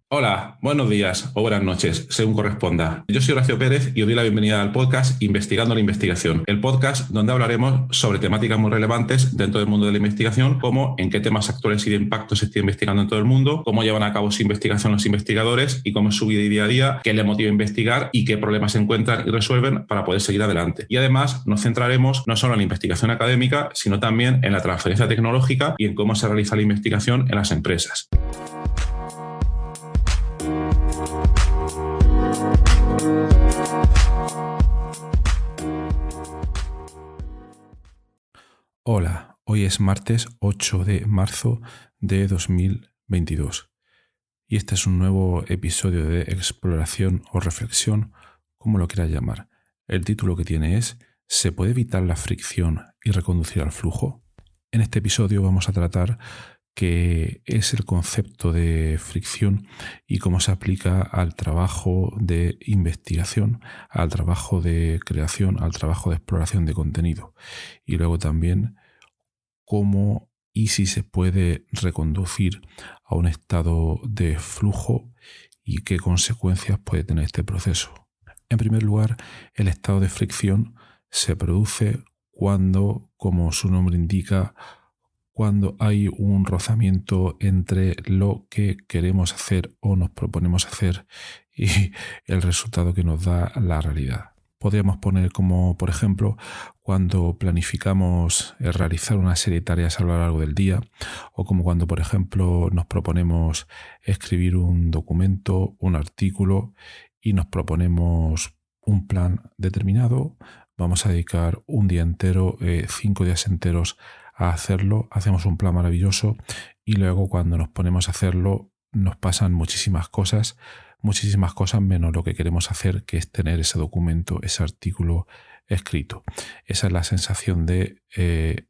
Hola, buenos días o buenas noches, según corresponda. Yo soy Horacio Pérez y os doy la bienvenida al podcast Investigando la Investigación, el podcast donde hablaremos sobre temáticas muy relevantes dentro del mundo de la investigación, como en qué temas actuales y de impacto se está investigando en todo el mundo, cómo llevan a cabo su investigación los investigadores y cómo es su vida y día a día, qué les motiva a investigar y qué problemas se encuentran y resuelven para poder seguir adelante. Y además nos centraremos no solo en la investigación académica, sino también en la transferencia tecnológica y en cómo se realiza la investigación en las empresas. Hola, hoy es martes 8 de marzo de 2022 y este es un nuevo episodio de exploración o reflexión, como lo quieras llamar. El título que tiene es ¿se puede evitar la fricción y reconducir al flujo? En este episodio vamos a tratar qué es el concepto de fricción y cómo se aplica al trabajo de investigación, al trabajo de creación, al trabajo de exploración de contenido. Y luego también cómo y si se puede reconducir a un estado de flujo y qué consecuencias puede tener este proceso. En primer lugar, el estado de fricción se produce cuando, como su nombre indica, cuando hay un rozamiento entre lo que queremos hacer o nos proponemos hacer y el resultado que nos da la realidad. Podríamos poner como, por ejemplo, cuando planificamos realizar una serie de tareas a lo largo del día, o como cuando, por ejemplo, nos proponemos escribir un documento, un artículo, y nos proponemos un plan determinado. Vamos a dedicar un día entero, 5 días enteros a hacerlo, hacemos un plan maravilloso y luego cuando nos ponemos a hacerlo nos pasan muchísimas cosas menos lo que queremos hacer, que es tener ese documento, ese artículo escrito. Esa es la sensación de,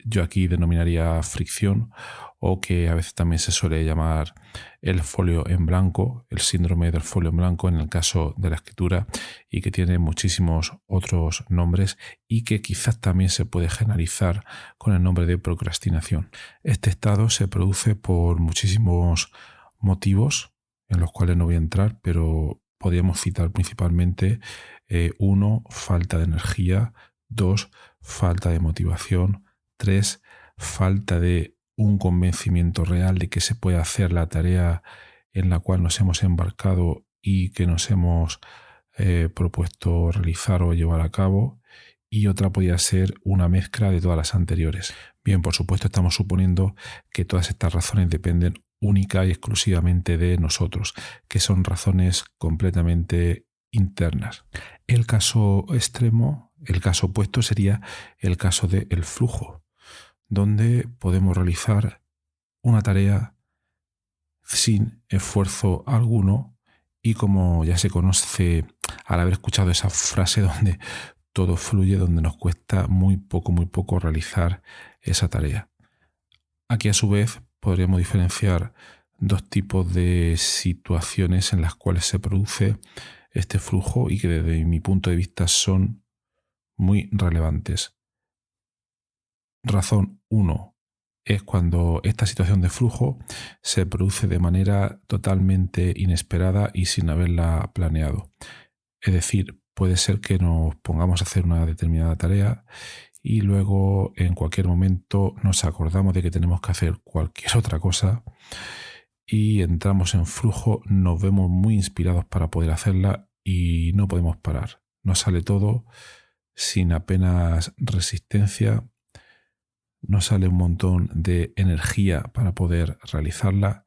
yo aquí denominaría fricción, o que a veces también se suele llamar el folio en blanco, el síndrome del folio en blanco en el caso de la escritura, y que tiene muchísimos otros nombres y que quizás también se puede generalizar con el nombre de procrastinación. Este estado se produce por muchísimos motivos en los cuales no voy a entrar, pero podríamos citar principalmente 1, falta de energía; 2, falta de motivación; 3, falta de un convencimiento real de que se puede hacer la tarea en la cual nos hemos embarcado y que nos hemos propuesto realizar o llevar a cabo; y otra podría ser una mezcla de todas las anteriores. Bien, por supuesto estamos suponiendo que todas estas razones dependen única y exclusivamente de nosotros, que son razones completamente internas. El caso extremo, el caso opuesto sería el caso del flujo, donde podemos realizar una tarea sin esfuerzo alguno y, como ya se conoce al haber escuchado esa frase, donde todo fluye, donde nos cuesta muy poco realizar esa tarea. Aquí, a su vez, podríamos diferenciar dos tipos de situaciones en las cuales se produce este flujo y que desde mi punto de vista son muy relevantes. Razón 1 es cuando esta situación de flujo se produce de manera totalmente inesperada y sin haberla planeado. Es decir, puede ser que nos pongamos a hacer una determinada tarea y luego en cualquier momento nos acordamos de que tenemos que hacer cualquier otra cosa y entramos en flujo, nos vemos muy inspirados para poder hacerla y no podemos parar. Nos sale todo sin apenas resistencia, nos sale un montón de energía para poder realizarla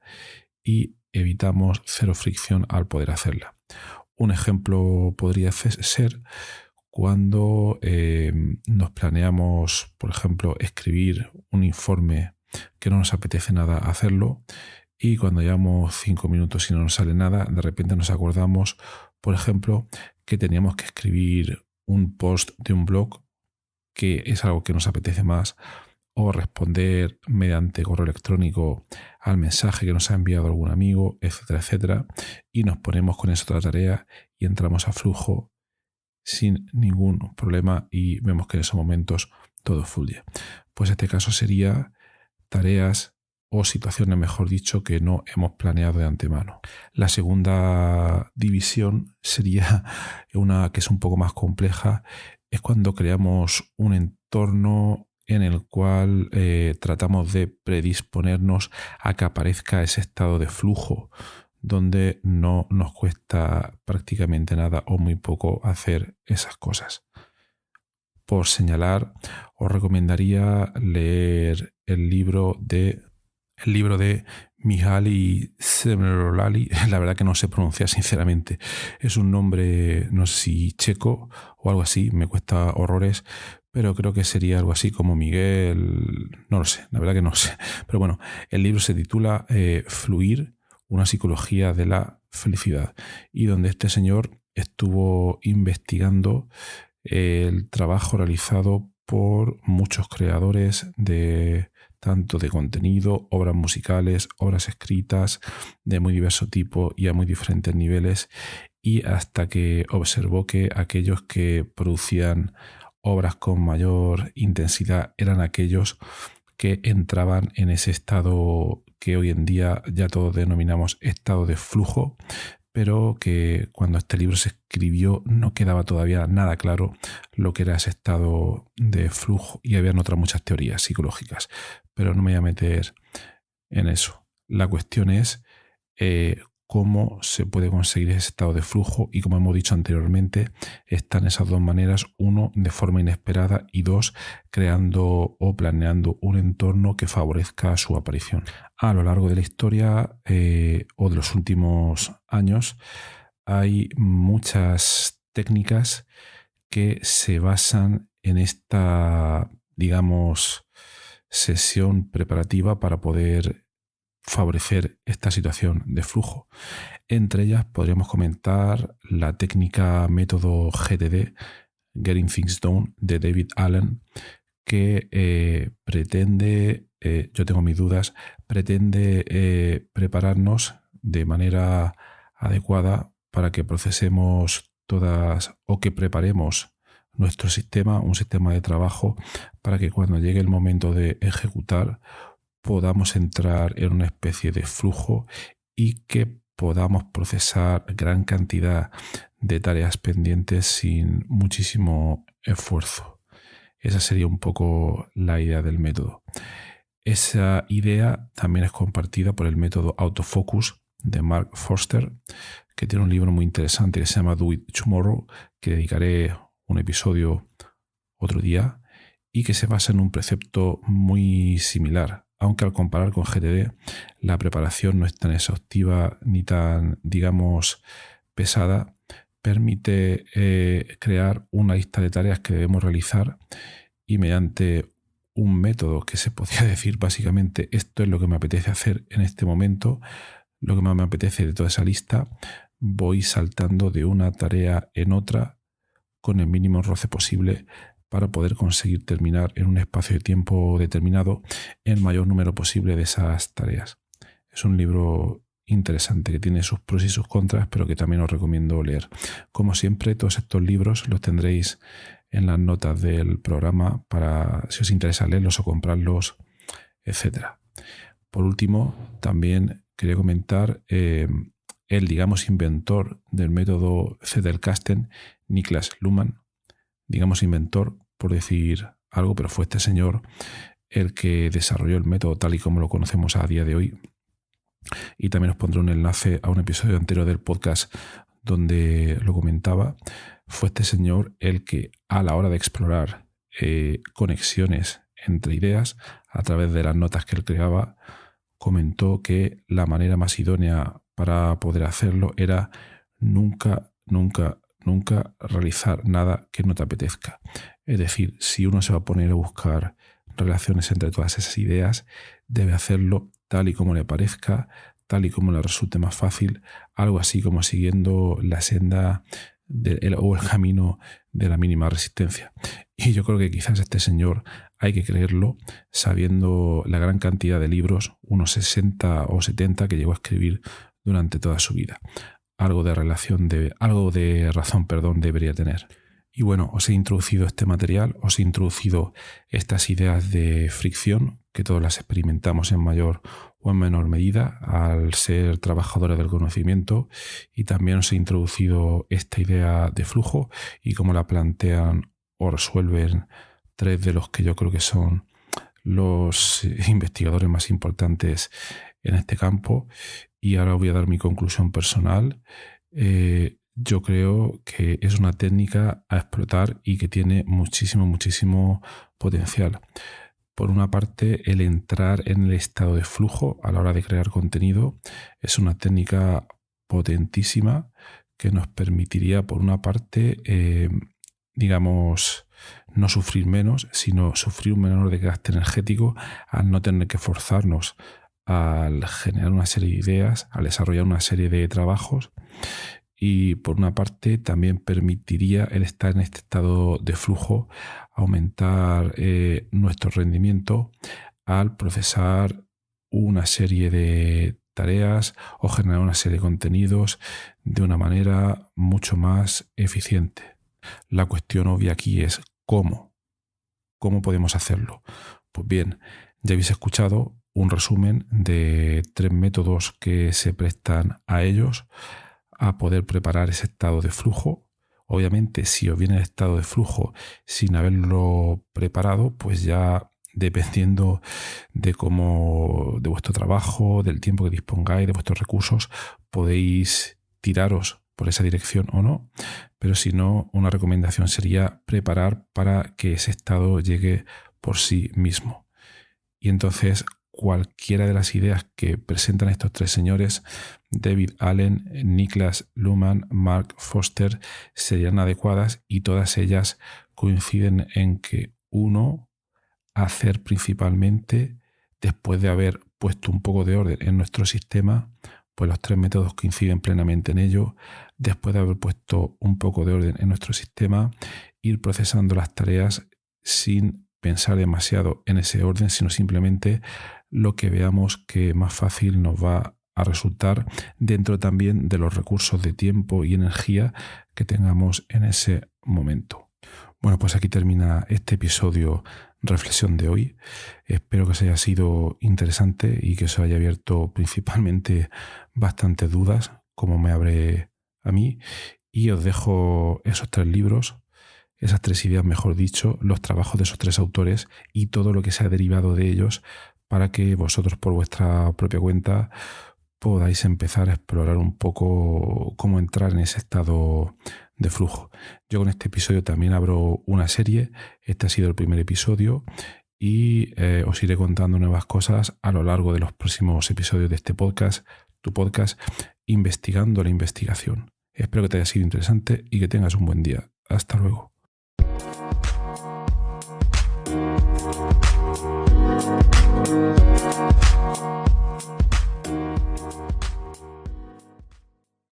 y evitamos cero fricción al poder hacerla. Un ejemplo podría ser cuando nos planeamos, por ejemplo, escribir un informe que no nos apetece nada hacerlo, y cuando llevamos 5 minutos y no nos sale nada, de repente nos acordamos, por ejemplo, que teníamos que escribir un post de un blog, que es algo que nos apetece más, o responder mediante correo electrónico al mensaje que nos ha enviado algún amigo, etcétera, etcétera, y nos ponemos con esa otra tarea y entramos a flujo sin ningún problema y vemos que en esos momentos todo fluye. Pues este caso sería tareas o situaciones, mejor dicho, que no hemos planeado de antemano. La segunda división sería una que es un poco más compleja, es cuando creamos un entorno en el cual tratamos de predisponernos a que aparezca ese estado de flujo, donde no nos cuesta prácticamente nada o muy poco hacer esas cosas. Por señalar, os recomendaría leer el libro de Mihaly Csikszentmihalyi. La verdad que no sé pronunciar, sinceramente. Es un nombre, no sé si checo o algo así, me cuesta horrores, pero creo que sería algo así como Miguel, no lo sé, la verdad que no sé. Pero bueno, el libro se titula Fluir, una psicología de la felicidad, y donde este señor estuvo investigando el trabajo realizado por muchos creadores de tanto de contenido, obras musicales, obras escritas de muy diverso tipo y a muy diferentes niveles, y hasta que observó que aquellos que producían obras con mayor intensidad eran aquellos que entraban en ese estado que hoy en día ya todos denominamos estado de flujo, pero que cuando este libro se escribió no quedaba todavía nada claro lo que era ese estado de flujo, y habían otras muchas teorías psicológicas, pero no me voy a meter en eso. La cuestión es cómo se puede conseguir ese estado de flujo, y como hemos dicho anteriormente, están esas dos maneras: uno, de forma inesperada, y dos, creando o planeando un entorno que favorezca su aparición. A lo largo de la historia o de los últimos años hay muchas técnicas que se basan en esta, digamos, sesión preparativa para poder favorecer esta situación de flujo. Entre ellas podríamos comentar la técnica método GTD, Getting Things Done, de David Allen, que pretende, yo tengo mis dudas, pretende prepararnos de manera adecuada para que procesemos todas, o que preparemos nuestro sistema, un sistema de trabajo, para que cuando llegue el momento de ejecutar podamos entrar en una especie de flujo y que podamos procesar gran cantidad de tareas pendientes sin muchísimo esfuerzo. Esa sería un poco la idea del método. Esa idea también es compartida por el método Autofocus de Mark Forster, que tiene un libro muy interesante que se llama Do It Tomorrow, que dedicaré un episodio otro día, y que se basa en un precepto muy similar, aunque al comparar con GTD la preparación no es tan exhaustiva ni tan, digamos, pesada. Permite crear una lista de tareas que debemos realizar, y mediante un método que se podría decir básicamente esto es lo que me apetece hacer en este momento, lo que más me apetece de toda esa lista, voy saltando de una tarea en otra con el mínimo roce posible para poder conseguir terminar en un espacio de tiempo determinado el mayor número posible de esas tareas. Es un libro interesante que tiene sus pros y sus contras, pero que también os recomiendo leer. Como siempre, todos estos libros los tendréis en las notas del programa para si os interesa leerlos o comprarlos, etc. Por último, también quería comentar el, digamos, inventor del método Zettelkasten, Niklas Luhmann. Digamos inventor, por decir algo, pero fue este señor el que desarrolló el método tal y como lo conocemos a día de hoy. Y también os pondré un enlace a un episodio anterior del podcast donde lo comentaba. Fue este señor el que, a la hora de explorar conexiones entre ideas a través de las notas que él creaba, comentó que la manera más idónea para poder hacerlo era nunca realizar nada que no te apetezca. Es decir, si uno se va a poner a buscar relaciones entre todas esas ideas, debe hacerlo tal y como le parezca, tal y como le resulte más fácil, algo así como siguiendo la senda o el camino de la mínima resistencia. Y yo creo que quizás este señor hay que creerlo, sabiendo la gran cantidad de libros, unos 60 o 70 que llegó a escribir durante toda su vida. Algo de razón debería tener. Y bueno, os he introducido este material, os he introducido estas ideas de fricción que todos las experimentamos en mayor o en menor medida al ser trabajadores del conocimiento, y también os he introducido esta idea de flujo y cómo la plantean o resuelven tres de los que yo creo que son los investigadores más importantes en este campo. Y ahora voy a dar mi conclusión personal. Yo creo que es una técnica a explotar y que tiene muchísimo potencial. Por una parte, el entrar en el estado de flujo a la hora de crear contenido es una técnica potentísima que nos permitiría, por una parte, no sufrir menos, sino sufrir un menor desgaste energético al no tener que forzarnos al generar una serie de ideas, al desarrollar una serie de trabajos. Y por una parte también permitiría el estar en este estado de flujo aumentar nuestro rendimiento al procesar una serie de tareas o generar una serie de contenidos de una manera mucho más eficiente. La cuestión obvia aquí es ¿cómo? ¿Cómo podemos hacerlo? Pues bien, ya habéis escuchado un resumen de 3 métodos que se prestan a ellos a poder preparar ese estado de flujo. Obviamente, si os viene el estado de flujo sin haberlo preparado, pues ya dependiendo de vuestro trabajo, del tiempo que dispongáis, de vuestros recursos, podéis tiraros por esa dirección o no. Pero si no, una recomendación sería preparar para que ese estado llegue por sí mismo. Y entonces, cualquiera de las ideas que presentan estos 3 señores, David Allen, Niklas Luhmann, Mark Foster, serían adecuadas, y todas ellas coinciden en que hacer principalmente, después de haber puesto un poco de orden en nuestro sistema, pues los 3 métodos coinciden plenamente en ello. Después de haber puesto un poco de orden en nuestro sistema, ir procesando las tareas sin pensar demasiado en ese orden, sino simplemente lo que veamos que más fácil nos va a resultar dentro también de los recursos de tiempo y energía que tengamos en ese momento. Bueno, pues aquí termina este episodio reflexión de hoy. Espero que os haya sido interesante y que os haya abierto principalmente bastantes dudas, como me abre a mí, y os dejo esos 3 libros, esas 3 ideas, mejor dicho, los trabajos de esos 3 autores y todo lo que se ha derivado de ellos, para que vosotros por vuestra propia cuenta podáis empezar a explorar un poco cómo entrar en ese estado de flujo. Yo con este episodio también abro una serie. Este ha sido el primer episodio y os iré contando nuevas cosas a lo largo de los próximos episodios de este podcast, tu podcast, Investigando la Investigación. Espero que te haya sido interesante y que tengas un buen día. Hasta luego.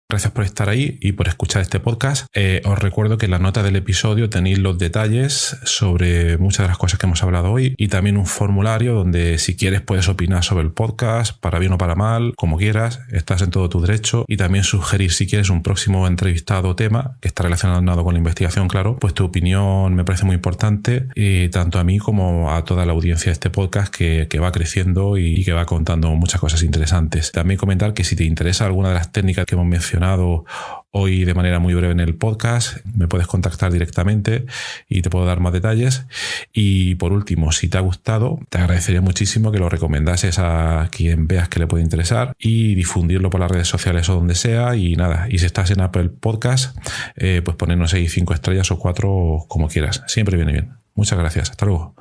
Gracias por estar ahí y por escuchar este podcast. Os recuerdo que en la nota del episodio tenéis los detalles sobre muchas de las cosas que hemos hablado hoy, y también un formulario donde, si quieres, puedes opinar sobre el podcast, para bien o para mal, como quieras, estás en todo tu derecho, y también sugerir, si quieres, un próximo entrevistado o tema que está relacionado con la investigación, claro. Pues tu opinión me parece muy importante, tanto a mí como a toda la audiencia de este podcast que va creciendo y que va contando muchas cosas interesantes. También comentar que si te interesa alguna de las técnicas que hemos mencionado hoy de manera muy breve en el podcast, me puedes contactar directamente y te puedo dar más detalles. Y por último, si te ha gustado, te agradecería muchísimo que lo recomendases a quien veas que le puede interesar y difundirlo por las redes sociales o donde sea. Y nada, y si estás en Apple Podcast, pues ponernos ahí 5 estrellas o 4, como quieras. Siempre viene bien. Muchas gracias. Hasta luego.